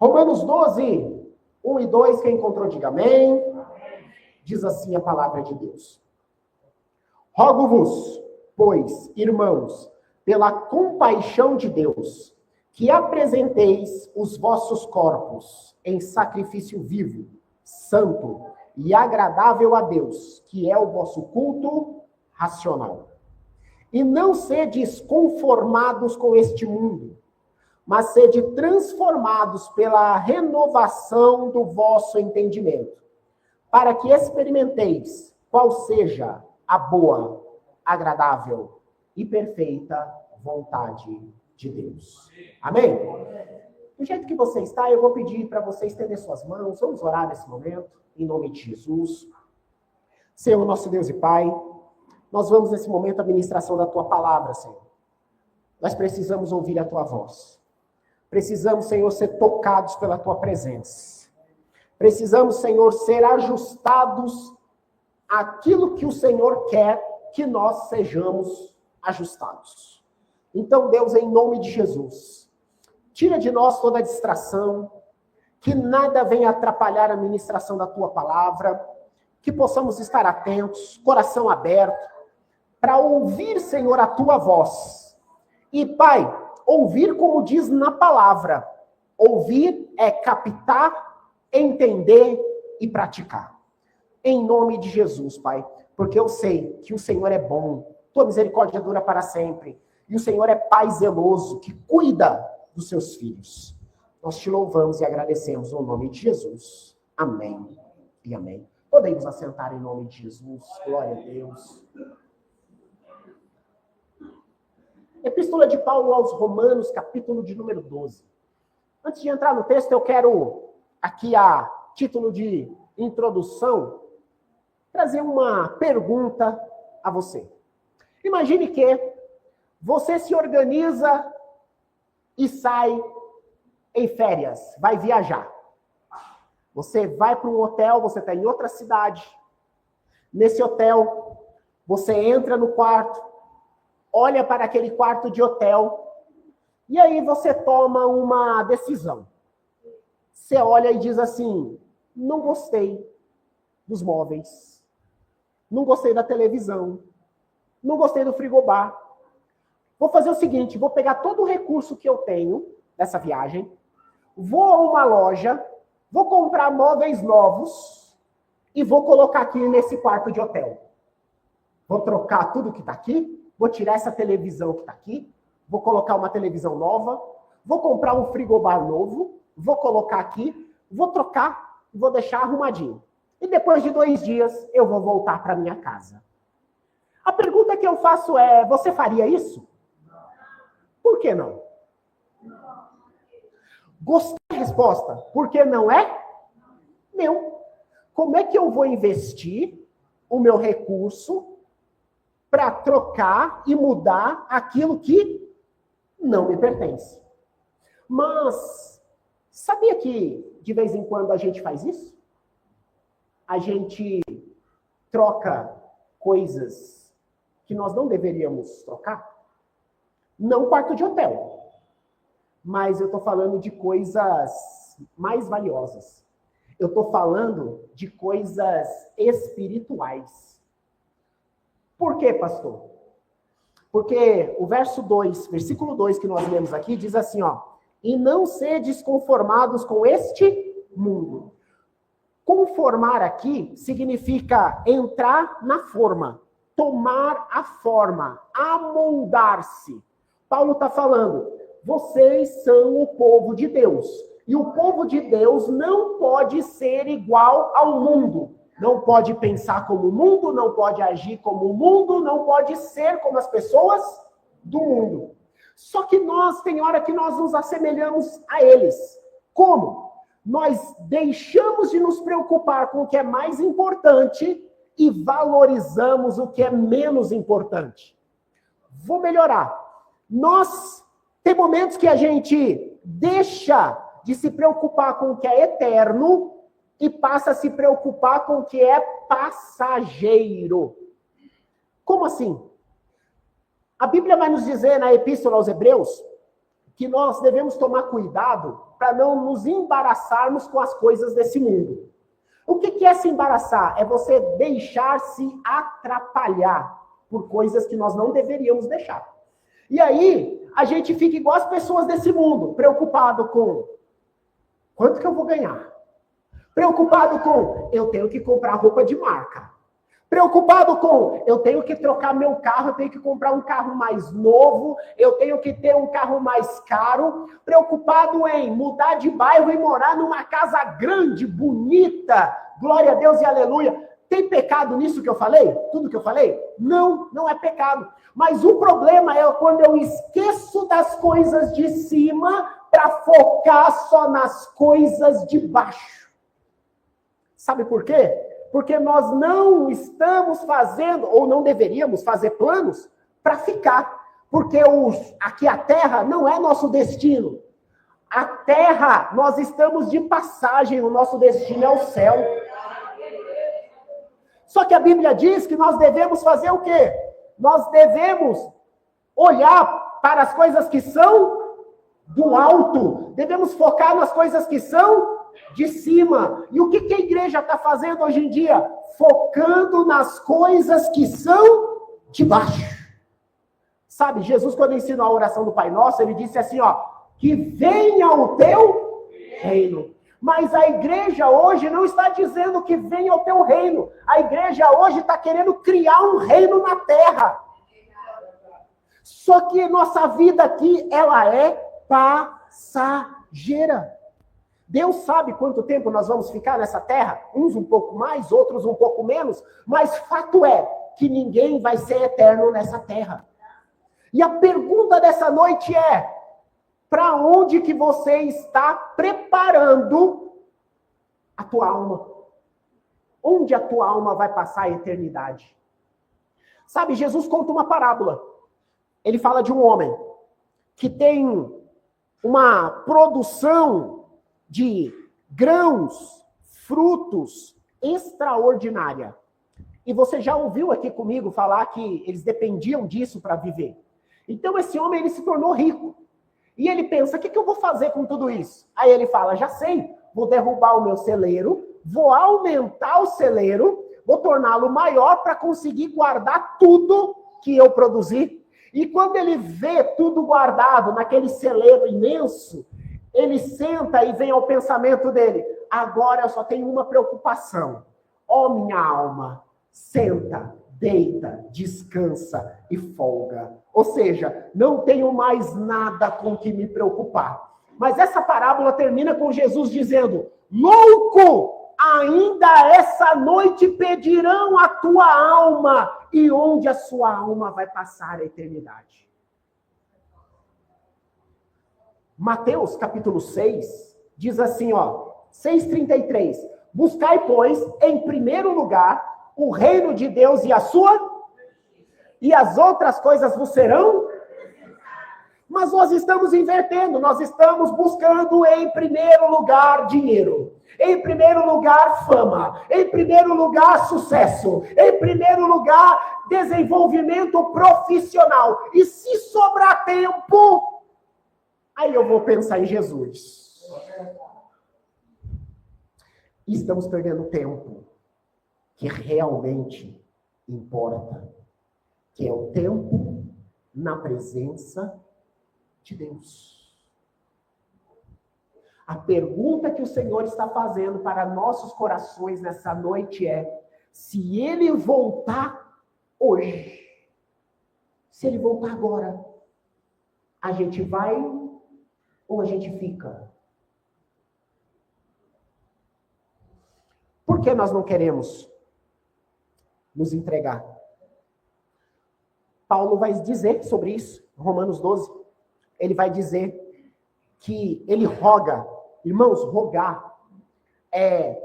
Romanos 12, 1 e 2, quem encontrou, diga amém. Diz assim a palavra de Deus. Rogo-vos, pois, irmãos, pela compaixão de Deus, que apresenteis os vossos corpos em sacrifício vivo, santo e agradável a Deus, que é o vosso culto racional. E não sedes conformados com este mundo, mas sede transformados pela renovação do vosso entendimento, para que experimenteis qual seja a boa, agradável e perfeita vontade de Deus. Amém? Do jeito que você está, eu vou pedir para você estender suas mãos, vamos orar nesse momento, em nome de Jesus. Senhor, nosso Deus e Pai, nós vamos nesse momento à ministração da Tua palavra, Senhor. Nós precisamos ouvir a Tua voz. Precisamos, Senhor, ser tocados pela Tua presença. Precisamos, Senhor, ser ajustados àquilo que o Senhor quer que nós sejamos ajustados. Então, Deus, em nome de Jesus, tira de nós toda a distração, que nada venha atrapalhar a ministração da Tua palavra, que possamos estar atentos, coração aberto, para ouvir, Senhor, a Tua voz. E, Pai, ouvir como diz na palavra. Ouvir é captar, entender e praticar. Em nome de Jesus, Pai, porque eu sei que o Senhor é bom, Tua misericórdia dura para sempre, e o Senhor é Pai zeloso, que cuida dos seus filhos. Nós te louvamos e agradecemos no nome de Jesus. Amém e amém. Podemos assentar em nome de Jesus. Glória a Deus. Epístola de Paulo aos Romanos, capítulo de número 12. Antes de entrar no texto, eu quero, aqui a título de introdução, trazer uma pergunta a você. Imagine que você se organiza e sai em férias, vai viajar. Você vai para um hotel, você está em outra cidade. Nesse hotel, você entra no quarto, olha para aquele quarto de hotel, e aí você toma uma decisão. Você olha e diz assim, não gostei dos móveis, não gostei da televisão, não gostei do frigobar. Vou fazer o seguinte, vou pegar todo o recurso que eu tenho dessa viagem, vou a uma loja, vou comprar móveis novos e vou colocar aqui nesse quarto de hotel. Vou trocar tudo que está aqui, vou tirar essa televisão que está aqui, vou colocar uma televisão nova, vou comprar um frigobar novo, vou colocar aqui, vou trocar e vou deixar arrumadinho. E depois de 2 dias, eu vou voltar para minha casa. A pergunta que eu faço é, você faria isso? Por que não? Gostei da resposta. Por que não é? Não. Como é que eu vou investir o meu recurso para trocar e mudar aquilo que não me pertence? Mas, sabia que de vez em quando a gente faz isso? A gente troca coisas que nós não deveríamos trocar? Não quarto de hotel. Mas eu estou falando de coisas mais valiosas. Eu estou falando de coisas espirituais. Por quê, pastor? Porque o versículo 2 que nós lemos aqui diz assim, ó, e não sedes conformados com este mundo. Conformar aqui significa entrar na forma, tomar a forma, amoldar-se. Paulo está falando, vocês são o povo de Deus. E o povo de Deus não pode ser igual ao mundo. Não pode pensar como o mundo, não pode agir como o mundo, não pode ser como as pessoas do mundo. Só que tem hora que nós nos assemelhamos a eles. Como? Nós deixamos de nos preocupar com o que é mais importante e valorizamos o que é menos importante. Vou melhorar. Tem momentos que a gente deixa de se preocupar com o que é eterno e passa a se preocupar com o que é passageiro. Como assim? A Bíblia vai nos dizer na Epístola aos Hebreus que nós devemos tomar cuidado para não nos embaraçarmos com as coisas desse mundo. O que é se embaraçar? É você deixar-se atrapalhar por coisas que nós não deveríamos deixar. E aí, a gente fica igual as pessoas desse mundo, preocupado com quanto que eu vou ganhar. Preocupado com, eu tenho que comprar roupa de marca. Preocupado com, eu tenho que trocar meu carro, eu tenho que comprar um carro mais novo, eu tenho que ter um carro mais caro. Preocupado em mudar de bairro e morar numa casa grande, bonita. Glória a Deus e aleluia. Tem pecado nisso que eu falei? Tudo que eu falei? Não, não é pecado. Mas o problema é quando eu esqueço das coisas de cima para focar só nas coisas de baixo. Sabe por quê? Porque nós não estamos fazendo, ou não deveríamos fazer planos para ficar. Porque aqui a terra não é nosso destino. A terra, nós estamos de passagem, o nosso destino é o céu. Só que a Bíblia diz que nós devemos fazer o quê? Nós devemos olhar para as coisas que são do alto. Devemos focar nas coisas que são de cima. E o que a igreja está fazendo hoje em dia? Focando nas coisas que são de baixo. Sabe, Jesus, quando ensinou a oração do Pai Nosso, ele disse assim, ó, que venha o teu reino. Mas a igreja hoje não está dizendo que venha o teu reino. A igreja hoje está querendo criar um reino na terra. Só que nossa vida aqui, ela é passageira. Deus sabe quanto tempo nós vamos ficar nessa terra, uns um pouco mais, outros um pouco menos, mas fato é que ninguém vai ser eterno nessa terra. E a pergunta dessa noite é, para onde que você está preparando a tua alma? Onde a tua alma vai passar a eternidade? Sabe, Jesus conta uma parábola. Ele fala de um homem que tem uma produção de grãos, frutos extraordinária. E você já ouviu aqui comigo falar que eles dependiam disso para viver. Então esse homem, ele se tornou rico. E ele pensa, o que eu vou fazer com tudo isso? Aí ele fala, já sei, vou derrubar o meu celeiro, vou aumentar o celeiro, vou torná-lo maior para conseguir guardar tudo que eu produzi. E quando ele vê tudo guardado naquele celeiro imenso, ele senta e vem ao pensamento dele, agora eu só tenho uma preocupação. Ó minha alma, senta, deita, descansa e folga. Ou seja, não tenho mais nada com que me preocupar. Mas essa parábola termina com Jesus dizendo, louco, ainda essa noite pedirão a tua alma, e onde a sua alma vai passar a eternidade. Mateus capítulo 6 diz assim, ó, 6:33, buscai, pois, em primeiro lugar, o reino de Deus e a sua, e as outras coisas vos serão. Mas nós estamos invertendo, nós estamos buscando em primeiro lugar dinheiro, em primeiro lugar fama, em primeiro lugar sucesso, em primeiro lugar desenvolvimento profissional. E se sobrar tempo, aí eu vou pensar em Jesus. E estamos perdendo tempo que realmente importa, que é o tempo na presença de Deus. A pergunta que o Senhor está fazendo para nossos corações nessa noite é, se Ele voltar hoje, se Ele voltar agora, a gente vai ou a gente fica? Por que nós não queremos nos entregar? Paulo vai dizer sobre isso, Romanos 12. Ele vai dizer que ele roga, irmãos, rogar é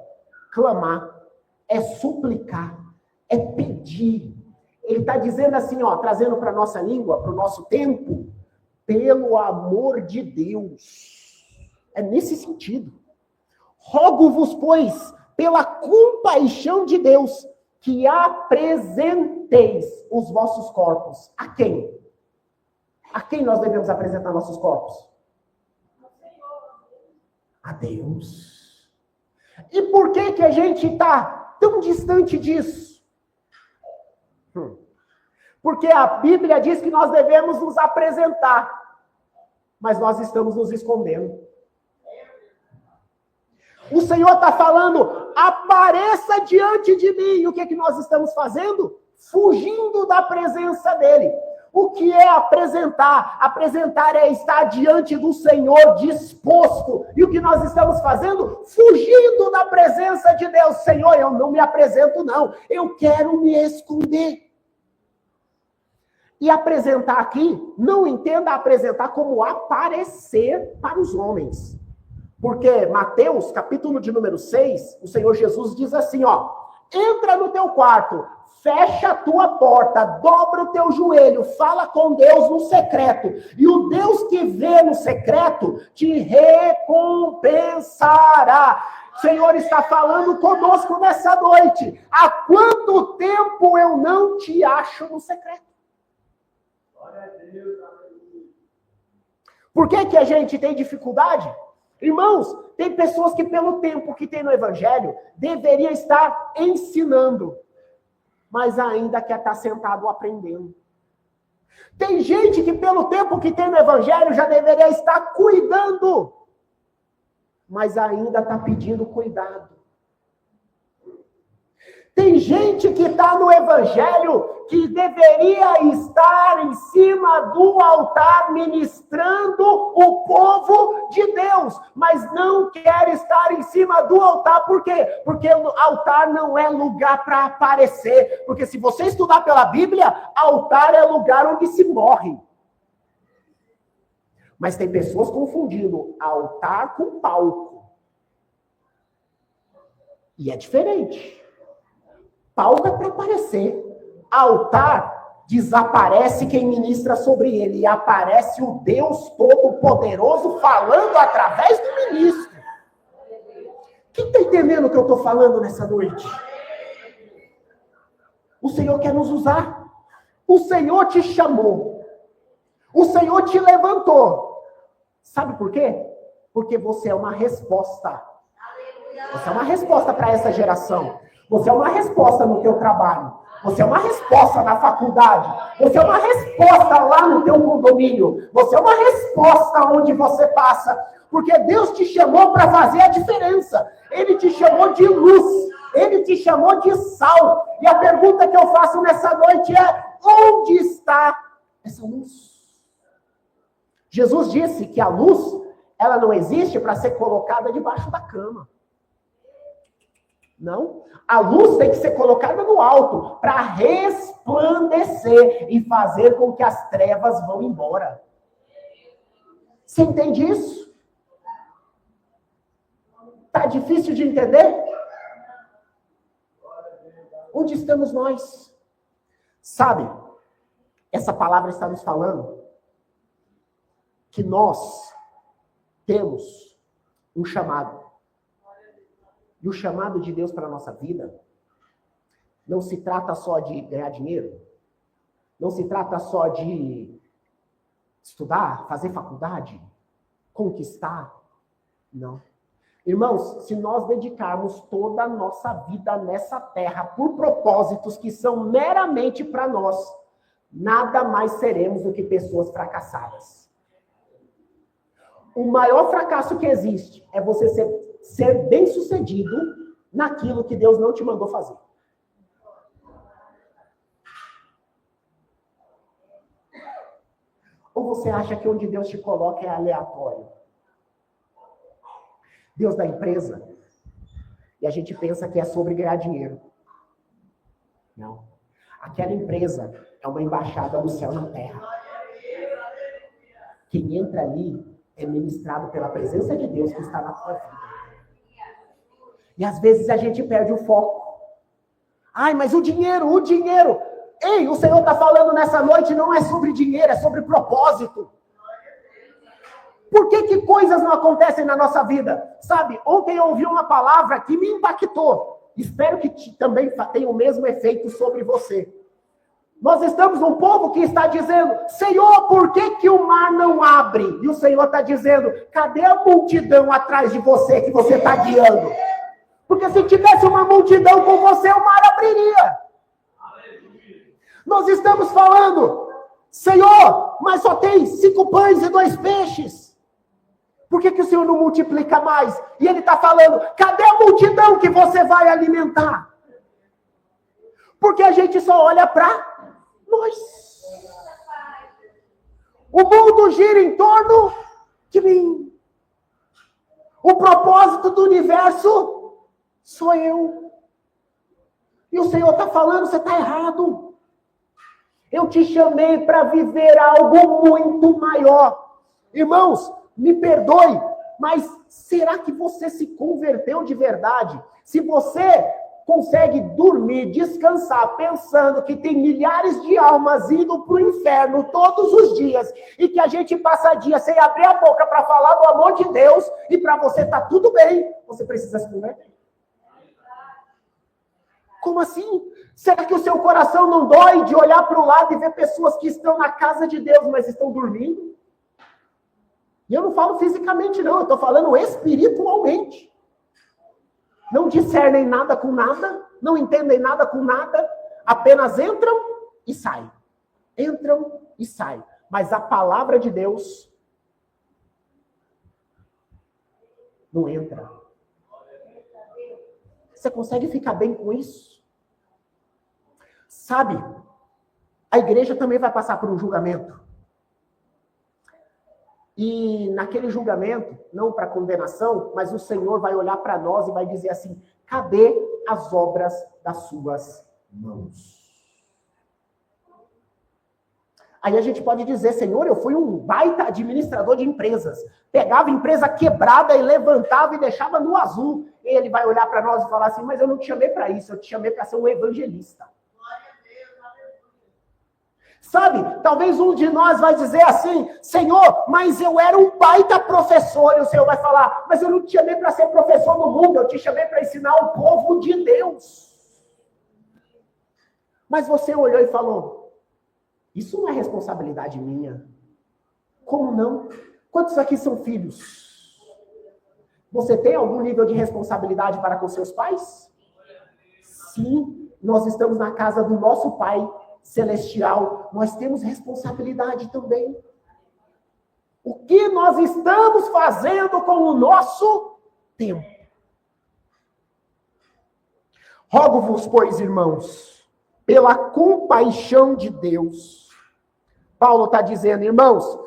clamar, é suplicar, é pedir. Ele está dizendo assim, ó, trazendo para a nossa língua, para o nosso tempo, pelo amor de Deus. É nesse sentido. Rogo-vos, pois, pela compaixão de Deus, que apresenteis os vossos corpos. A quem? A quem nós devemos apresentar nossos corpos? a Deus. E por que que a gente está tão distante disso? Porque a Bíblia diz que nós devemos nos apresentar, mas nós estamos nos escondendo. O Senhor está falando, apareça diante de mim. E o que que nós estamos fazendo? Fugindo da presença dele. O que é apresentar? Apresentar é estar diante do Senhor disposto. E o que nós estamos fazendo? Fugindo da presença de Deus. Senhor, eu não me apresento não. Eu quero me esconder. E apresentar aqui, não entenda apresentar como aparecer para os homens. Porque Mateus, capítulo de número 6, o Senhor Jesus diz assim, ó, entra no teu quarto, fecha a tua porta, dobra o teu joelho, fala com Deus no secreto, e o Deus que vê no secreto te recompensará. O Senhor está falando conosco nessa noite. Há quanto tempo eu não te acho no secreto? Por que que a gente tem dificuldade? Irmãos, tem pessoas que pelo tempo que tem no Evangelho, deveria estar ensinando, mas ainda quer estar sentado aprendendo. Tem gente que pelo tempo que tem no Evangelho, já deveria estar cuidando, mas ainda está pedindo cuidado. Tem gente que está no Evangelho que deveria estar em cima do altar ministrando o povo de Deus, mas não quer estar em cima do altar. Por quê? Porque o altar não é lugar para aparecer. Porque se você estudar pela Bíblia, altar é lugar onde se morre. Mas tem pessoas confundindo altar com palco. E é diferente. Palco é para aparecer. Altar desaparece quem ministra sobre ele. E aparece o Deus Todo-Poderoso falando através do ministro. Quem está entendendo o que eu estou falando nessa noite? O Senhor quer nos usar. O Senhor te chamou. O Senhor te levantou. Sabe por quê? Porque você é uma resposta. Você é uma resposta para essa geração. Você é uma resposta no teu trabalho. Você é uma resposta na faculdade. Você é uma resposta lá no teu condomínio. Você é uma resposta onde você passa. Porque Deus te chamou para fazer a diferença. Ele te chamou de luz. Ele te chamou de sal. E a pergunta que eu faço nessa noite é: onde está essa luz? Jesus disse que a luz, ela não existe para ser colocada debaixo da cama. Não. A luz tem que ser colocada no alto para resplandecer e fazer com que as trevas vão embora. Você entende isso? Tá difícil de entender? Onde estamos nós? Sabe, essa palavra está nos falando que nós temos um chamado. E o chamado de Deus para a nossa vida não se trata só de ganhar dinheiro, não se trata só de estudar, fazer faculdade, conquistar. Não. Irmãos, se nós dedicarmos toda a nossa vida nessa terra por propósitos que são meramente para nós, nada mais seremos do que pessoas fracassadas. O maior fracasso que existe é você ser bem-sucedido naquilo que Deus não te mandou fazer. Ou você acha que onde Deus te coloca é aleatório? Deus dá empresa e a gente pensa que é sobre ganhar dinheiro. Não. Aquela empresa é uma embaixada do céu na terra. Quem entra ali é ministrado pela presença de Deus que está na tua vida. E às vezes a gente perde o foco. Ai, mas o dinheiro. Ei, o Senhor está falando nessa noite, não é sobre dinheiro, é sobre propósito. Por que coisas não acontecem na nossa vida? Sabe, ontem eu ouvi uma palavra que me impactou. Espero que também tenha o mesmo efeito sobre você. Nós estamos num povo que está dizendo, Senhor, por que o mar não abre? E o Senhor está dizendo, cadê a multidão atrás de você que você está guiando? Porque se tivesse uma multidão com você, o mar abriria. Nós estamos falando, Senhor, mas só tem 5 pães e 2 peixes. Por que o Senhor não multiplica mais? E Ele está falando, cadê a multidão que você vai alimentar? Porque a gente só olha para nós. O mundo gira em torno de mim. O propósito do universo sou eu. E o Senhor está falando, você está errado. Eu te chamei para viver algo muito maior. Irmãos, me perdoe, mas será que você se converteu de verdade? Se você consegue dormir, descansar, pensando que tem milhares de almas indo para o inferno todos os dias, e que a gente passa dia sem abrir a boca para falar do amor de Deus, e para você tá tudo bem, você precisa se converter. Como assim? Será que o seu coração não dói de olhar para o lado e ver pessoas que estão na casa de Deus, mas estão dormindo? E eu não falo fisicamente não, eu estou falando espiritualmente. Não discernem nada com nada, não entendem nada com nada, apenas entram e saem. Entram e saem. Mas a palavra de Deus não entra. Você consegue ficar bem com isso? Sabe, a igreja também vai passar por um julgamento. E naquele julgamento, não para condenação, mas o Senhor vai olhar para nós e vai dizer assim, cadê as obras das suas mãos? Aí a gente pode dizer, Senhor, eu fui um baita administrador de empresas. Pegava empresa quebrada e levantava e deixava no azul. E Ele vai olhar para nós e falar assim, mas eu não te chamei para isso, eu te chamei para ser um evangelista. Sabe, talvez um de nós vai dizer assim, Senhor, mas eu era um baita professor, e o Senhor vai falar, mas eu não te chamei para ser professor no mundo, eu te chamei para ensinar o povo de Deus. Mas você olhou e falou, isso não é responsabilidade minha. Como não? Quantos aqui são filhos? Você tem algum nível de responsabilidade para com seus pais? Sim, nós estamos na casa do nosso Pai celestial, nós temos responsabilidade também. O que nós estamos fazendo com o nosso tempo? Rogo-vos, pois, irmãos, pela compaixão de Deus. Paulo está dizendo, irmãos,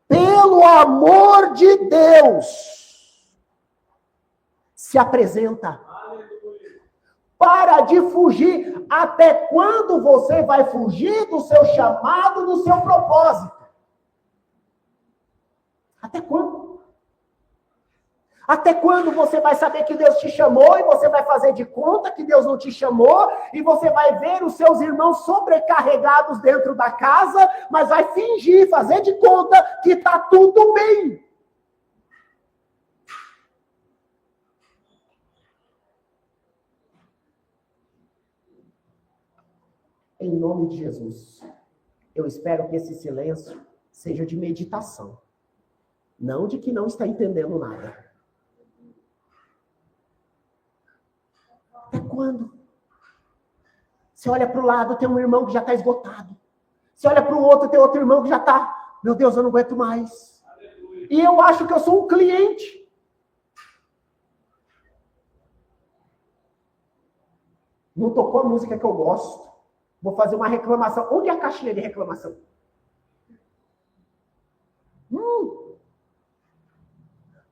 pelo amor de Deus, se apresenta. Para de fugir. Até quando você vai fugir do seu chamado, do seu propósito? Até quando? Até quando você vai saber que Deus te chamou e você vai fazer de conta que Deus não te chamou e você vai ver os seus irmãos sobrecarregados dentro da casa, mas vai fingir, fazer de conta que está tudo bem? Em nome de Jesus, eu espero que esse silêncio seja de meditação, não de que não está entendendo nada. Até quando? Você olha para o lado, tem um irmão que já está esgotado. Você olha para o outro, tem outro irmão que já está, meu Deus, eu não aguento mais. E eu acho que eu sou um cliente. Não tocou a música que eu gosto. Vou fazer uma reclamação. Onde é a caixinha de reclamação?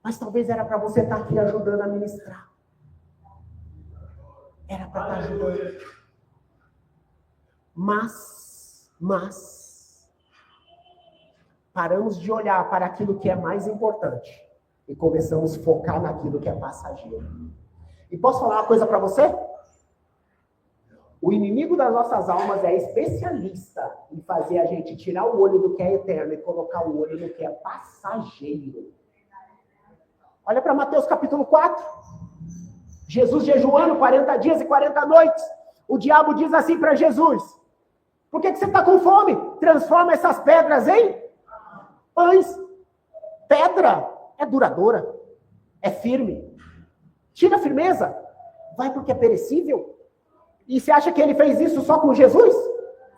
Mas talvez era para você estar aqui ajudando a ministrar. Era para estar ajudando. Mas, paramos de olhar para aquilo que é mais importante e começamos a focar naquilo que é passageiro. E posso falar uma coisa para você? O inimigo das nossas almas é especialista em fazer a gente tirar o olho do que é eterno e colocar o olho no que é passageiro. Olha para Mateus capítulo 4. Jesus jejuando 40 dias e 40 noites. O diabo diz assim para Jesus, Por que você está com fome? Transforma essas pedras em pães. Pedra é duradoura, é firme. Tira a firmeza. Vai porque é perecível. E você acha que ele fez isso só com Jesus?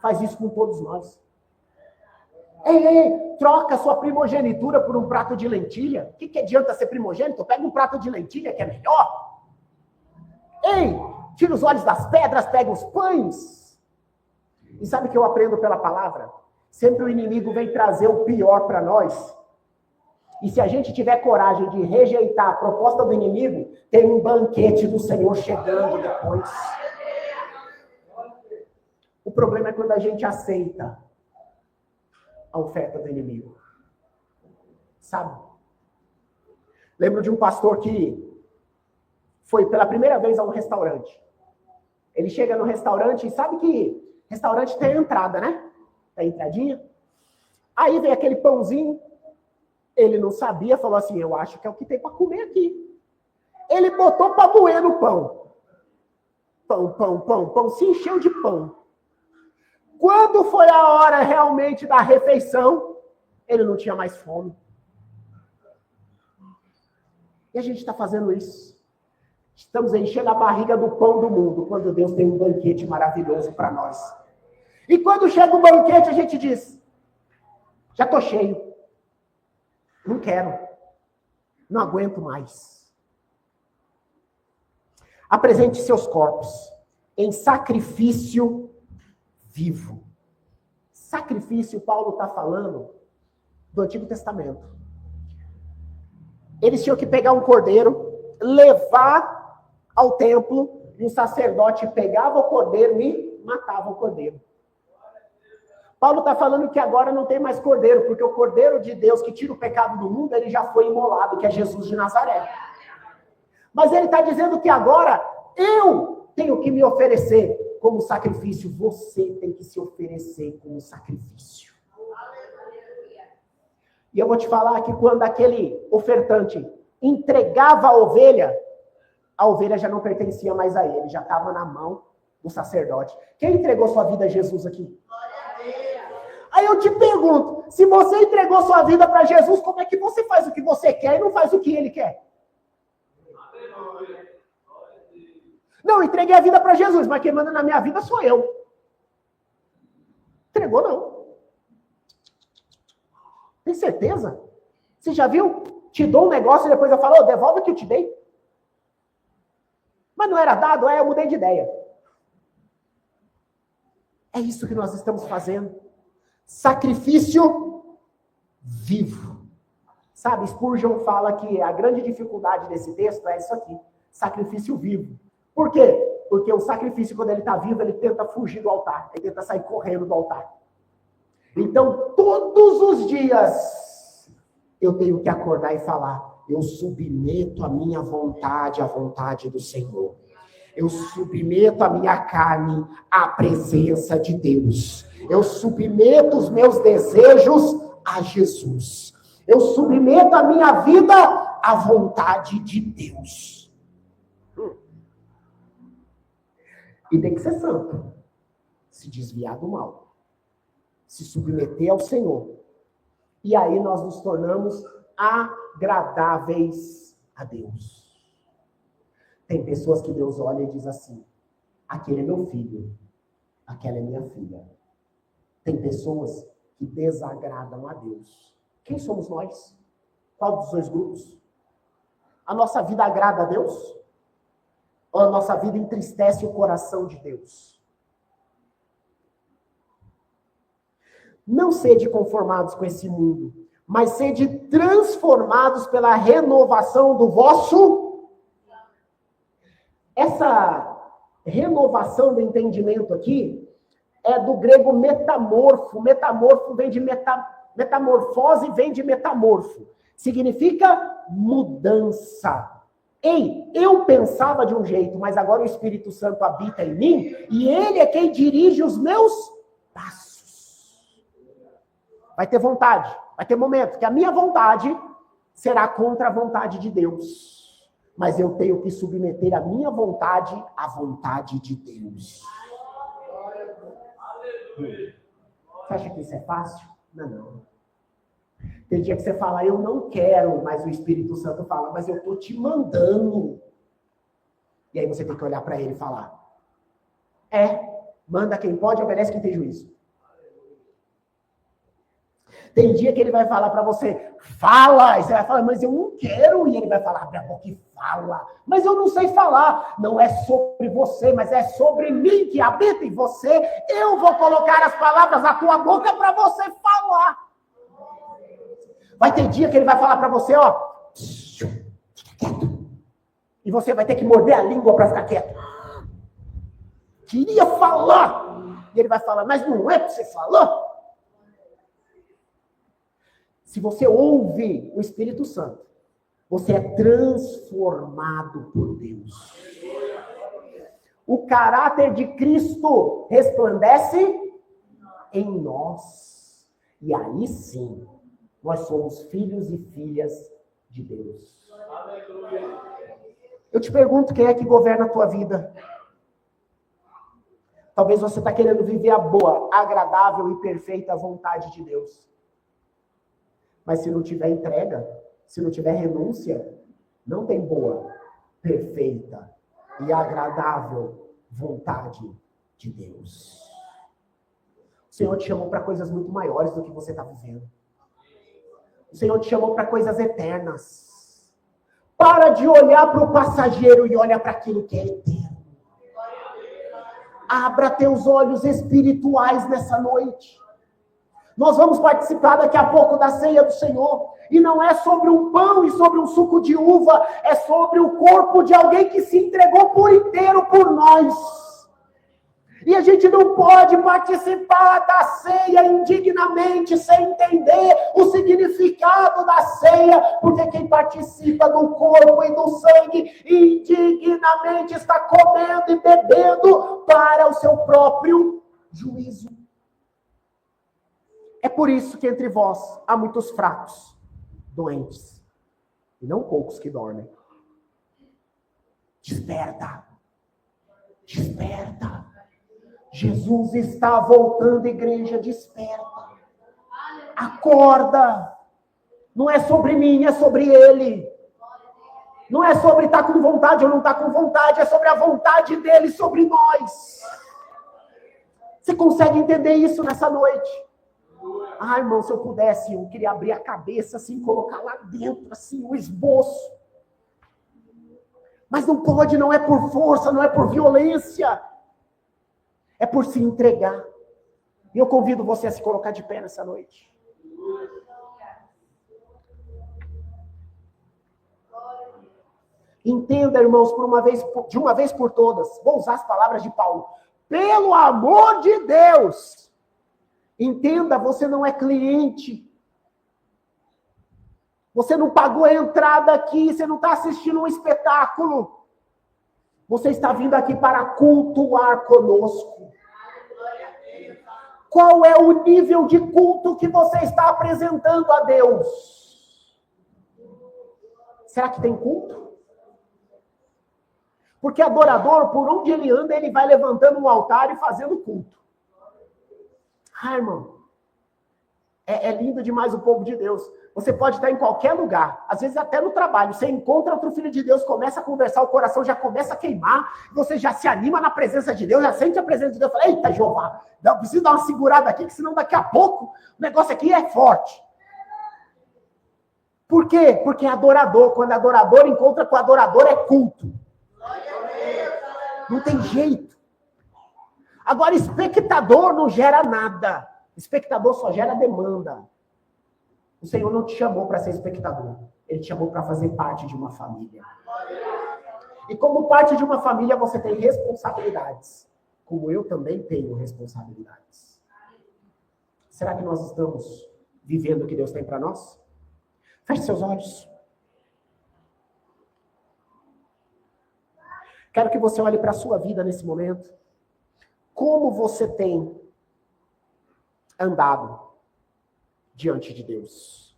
Faz isso com todos nós. Ei, troca sua primogenitura por um prato de lentilha. O que adianta ser primogênito? Pega um prato de lentilha que é melhor. Ei, tira os olhos das pedras, pega os pães. E sabe o que eu aprendo pela palavra? Sempre o inimigo vem trazer o pior para nós. E se a gente tiver coragem de rejeitar a proposta do inimigo, tem um banquete do Senhor chegando depois. O problema é quando a gente aceita a oferta do inimigo. Sabe? Lembro de um pastor que foi pela primeira vez a um restaurante. Ele chega no restaurante e sabe que restaurante tem entrada, né? Tem entradinha. Aí vem aquele pãozinho. Ele não sabia, falou assim, eu acho que é o que tem para comer aqui. Ele botou para moer no pão. Pão, se encheu de pão. Quando foi a hora realmente da refeição, ele não tinha mais fome. E a gente está fazendo isso. Estamos enchendo a barriga do pão do mundo, quando Deus tem um banquete maravilhoso para nós. E quando chega o banquete, a gente diz, já estou cheio. Não quero. Não aguento mais. Apresente seus corpos em sacrifício vivo. Sacrifício, Paulo está falando do Antigo Testamento. Eles tinham que pegar um cordeiro, levar ao templo, e o sacerdote pegava o cordeiro e matava o cordeiro. Paulo está falando que agora não tem mais cordeiro, porque o cordeiro de Deus que tira o pecado do mundo, ele já foi imolado, que é Jesus de Nazaré. Mas ele está dizendo que agora eu tenho que me oferecer como sacrifício. Você tem que se oferecer como sacrifício. E eu vou te falar que quando aquele ofertante entregava a ovelha já não pertencia mais a ele, já estava na mão do sacerdote. Quem entregou sua vida a Jesus aqui? Aí eu te pergunto, se você entregou sua vida para Jesus, como é que você faz o que você quer e não faz o que ele quer? Não, entreguei a vida para Jesus, mas quem manda na minha vida sou eu. Entregou não. Tem certeza? Você já viu? Te dou um negócio e depois eu falo, devolve o que eu te dei. Mas não era dado? Eu mudei de ideia. É isso que nós estamos fazendo. Sacrifício vivo. Sabe, Spurgeon fala que a grande dificuldade desse texto é isso aqui. Sacrifício vivo. Por quê? Porque o sacrifício, quando ele está vivo, ele tenta fugir do altar. Ele tenta sair correndo do altar. Então, todos os dias, eu tenho que acordar e falar, eu submeto a minha vontade à vontade do Senhor. Eu submeto a minha carne à presença de Deus. Eu submeto os meus desejos a Jesus. Eu submeto a minha vida à vontade de Deus. E tem que ser santo. Se desviar do mal. Se submeter ao Senhor. E aí nós nos tornamos agradáveis a Deus. Tem pessoas que Deus olha e diz assim, aquele é meu filho, aquela é minha filha. Tem pessoas que desagradam a Deus. Quem somos nós? Qual dos dois grupos? A nossa vida agrada a Deus? Ou a nossa vida entristece o coração de Deus? Não sede conformados com esse mundo, mas sede transformados pela renovação do vosso... Essa renovação do entendimento aqui é do grego metamorfo. Metamorfo vem de metamorfose, vem de metamorfo. Significa mudança. Ei, eu pensava de um jeito, mas agora o Espírito Santo habita em mim e ele é quem dirige os meus passos. Vai ter vontade, vai ter momentos que a minha vontade será contra a vontade de Deus. Mas eu tenho que submeter a minha vontade à vontade de Deus. Você acha que isso é fácil? Não, não. Tem dia que você fala, eu não quero, mas o Espírito Santo fala, mas eu estou te mandando. E aí você tem que olhar para ele e falar, manda quem pode, obedece quem tem juízo. Tem dia que ele vai falar para você, fala, e você vai falar, mas eu não quero, e ele vai falar, abre a boca e fala, mas eu não sei falar, não é sobre você, mas é sobre mim que habita em você, eu vou colocar as palavras na tua boca para você falar. Vai ter dia que ele vai falar para você, ó, e você vai ter que morder a língua para ficar quieto. Queria falar, e ele vai falar, mas não é para você falar. Se você ouve o Espírito Santo, você é transformado por Deus. O caráter de Cristo resplandece em nós. E aí sim, nós somos filhos e filhas de Deus. Eu te pergunto, quem é que governa a tua vida? Talvez você está querendo viver a boa, agradável e perfeita vontade de Deus. Mas se não tiver entrega, se não tiver renúncia, não tem boa, perfeita e agradável vontade de Deus. O Senhor te chamou para coisas muito maiores do que você está vivendo. O Senhor te chamou para coisas eternas. Para de olhar para o passageiro e olha para aquilo que é eterno. Abra teus olhos espirituais nessa noite. Nós vamos participar daqui a pouco da ceia do Senhor. E não é sobre um pão e sobre um suco de uva. É sobre o corpo de alguém que se entregou por inteiro por nós. E a gente não pode participar da ceia indignamente, sem entender o significado da ceia. Porque quem participa do corpo e do sangue indignamente está comendo e bebendo para o seu próprio juízo. É por isso que entre vós há muitos fracos, doentes, e não poucos que dormem. Desperta. Desperta. Jesus está voltando, igreja, desperta. Acorda. Não é sobre mim, é sobre Ele. Não é sobre estar com vontade ou não estar com vontade, é sobre a vontade dEle sobre nós. Você consegue entender isso nessa noite? Ah, irmão, se eu pudesse, eu queria abrir a cabeça assim, colocar lá dentro, assim, o esboço. Mas não pode, não é por força, não é por violência. É por se entregar. E eu convido você a se colocar de pé nessa noite. Entenda, irmãos, de uma vez por todas, vou usar as palavras de Paulo. Pelo amor de Deus! Entenda, você não é cliente. Você não pagou a entrada aqui, você não está assistindo um espetáculo. Você está vindo aqui para cultuar conosco. Qual é o nível de culto que você está apresentando a Deus? Será que tem culto? Porque adorador, por onde ele anda, ele vai levantando um altar e fazendo culto. Ah, irmão, é lindo demais o povo de Deus. Você pode estar em qualquer lugar, às vezes até no trabalho. Você encontra outro filho de Deus, começa a conversar, o coração já começa a queimar, você já se anima na presença de Deus, já sente a presença de Deus. Fala, eita, Jeová, preciso dar uma segurada aqui, que senão daqui a pouco o negócio aqui é forte. Por quê? Porque é adorador. Quando é adorador encontra com o adorador, é culto. Não tem jeito. Agora, espectador não gera nada. Espectador só gera demanda. O Senhor não te chamou para ser espectador. Ele te chamou para fazer parte de uma família. E como parte de uma família, você tem responsabilidades. Como eu também tenho responsabilidades. Será que nós estamos vivendo o que Deus tem para nós? Feche seus olhos. Quero que você olhe para a sua vida nesse momento. Como você tem andado diante de Deus?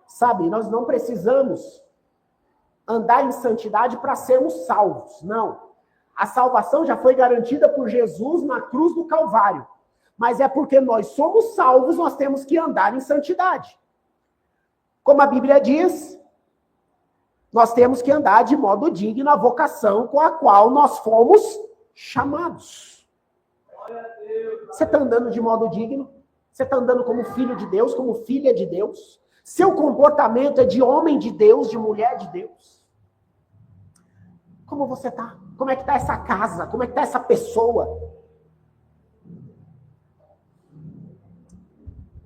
Sabe, nós não precisamos andar em santidade para sermos salvos, não. A salvação já foi garantida por Jesus na cruz do Calvário. Mas é porque nós somos salvos, nós temos que andar em santidade. Como a Bíblia diz, nós temos que andar de modo digno à vocação com a qual nós fomos chamados. Você está andando de modo digno? Você está andando como filho de Deus, como filha de Deus? Seu comportamento é de homem de Deus, de mulher de Deus? Como você está? Como é que está essa casa? Como é que está essa pessoa?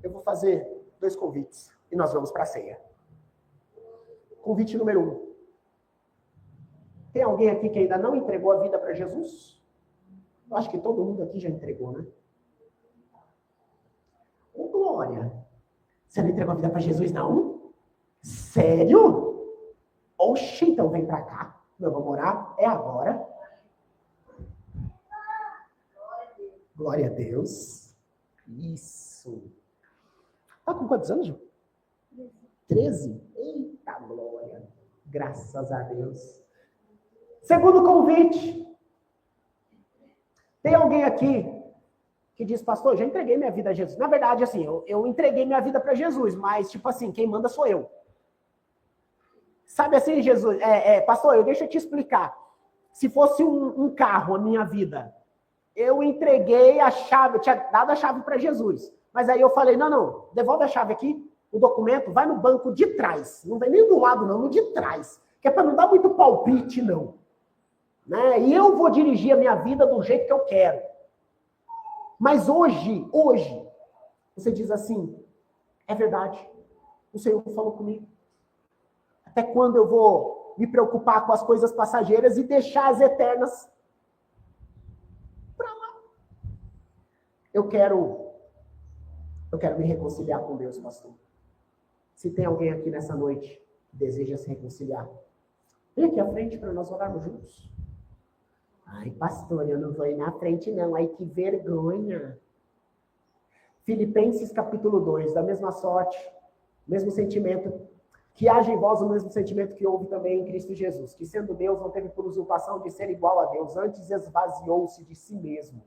Eu vou fazer 2 convites e nós vamos para a ceia. Convite número 1. Tem alguém aqui que ainda não entregou a vida para Jesus? Eu acho que todo mundo aqui já entregou, né? Ô, Glória, você não entregou a vida para Jesus, não? Sério? Oxe, então vem para cá. Nós vamos orar. É agora. Glória a Deus. Isso. Tá com quantos anos, Ju? 13? Eita, glória. Graças a Deus. Segundo convite. Tem alguém aqui que diz, pastor, eu já entreguei minha vida a Jesus. Na verdade, assim, eu entreguei minha vida para Jesus, mas, tipo assim, quem manda sou eu. Sabe assim, Jesus? Pastor, deixa eu te explicar. Se fosse um carro, a minha vida, eu entreguei a chave, eu tinha dado a chave para Jesus. Mas aí eu falei, não, devolve a chave aqui, o documento, vai no banco de trás. Não vem nem do lado, não, no de trás. Que é para não dar muito palpite, não. Né? E eu vou dirigir a minha vida do jeito que eu quero. Mas hoje, você diz assim, é verdade, o Senhor falou comigo. Até quando eu vou me preocupar com as coisas passageiras e deixar as eternas para lá? Eu quero me reconciliar com Deus, pastor. Se tem alguém aqui nessa noite que deseja se reconciliar, vem aqui à frente para nós orarmos juntos. Ai, pastor, eu não vou ir na frente, não. Ai, que vergonha. Filipenses capítulo 2, da mesma sorte, mesmo sentimento, que haja em vós o mesmo sentimento que houve também em Cristo Jesus, que sendo Deus não teve por usurpação de ser igual a Deus, antes esvaziou-se de si mesmo.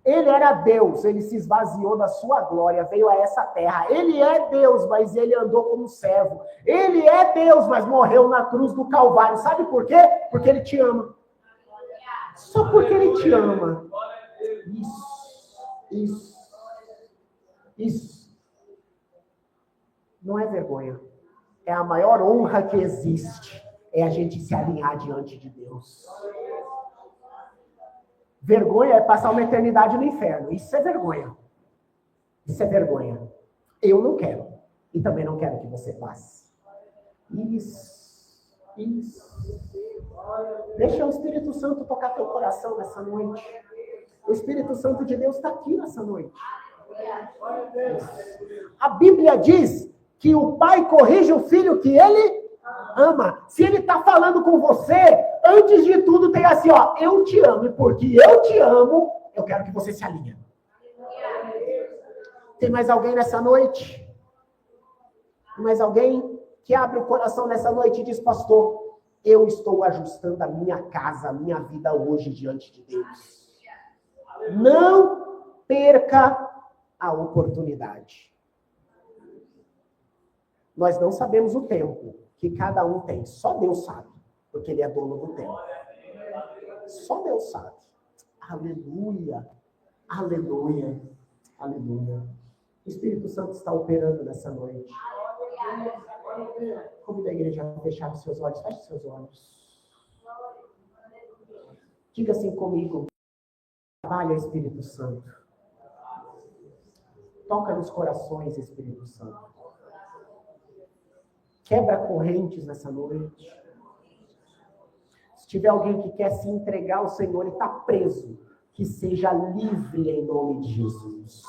Ele era Deus, ele se esvaziou da sua glória, veio a essa terra. Ele é Deus, mas ele andou como servo. Ele é Deus, mas morreu na cruz do Calvário. Sabe por quê? Porque ele te ama. Só porque ele te ama. Isso. Não é vergonha. É a maior honra que existe. É a gente se alinhar diante de Deus. Vergonha é passar uma eternidade no inferno. Isso é vergonha. Eu não quero. E também não quero que você passe. Isso. Deixa o Espírito Santo tocar teu coração nessa noite. O Espírito Santo de Deus está aqui nessa noite. A Bíblia diz que o pai corrige o filho que ele ama. Se ele está falando com você, antes de tudo tem assim, ó, eu te amo, e porque eu te amo, eu quero que você se alinhe. Tem mais alguém nessa noite? Mais alguém que abre o coração nessa noite e diz, pastor, eu estou ajustando a minha casa, a minha vida hoje diante de Deus. Não perca a oportunidade. Nós não sabemos o tempo que cada um tem. Só Deus sabe, porque Ele é dono do tempo. Só Deus sabe. Aleluia. O Espírito Santo está operando nessa noite. Convido a igreja a fechar os seus olhos. Feche os seus olhos. Diga assim comigo. Trabalha, Espírito Santo. Toca nos corações, Espírito Santo. Quebra correntes nessa noite. Se tiver alguém que quer se entregar ao Senhor e está preso, que seja livre em nome de Jesus.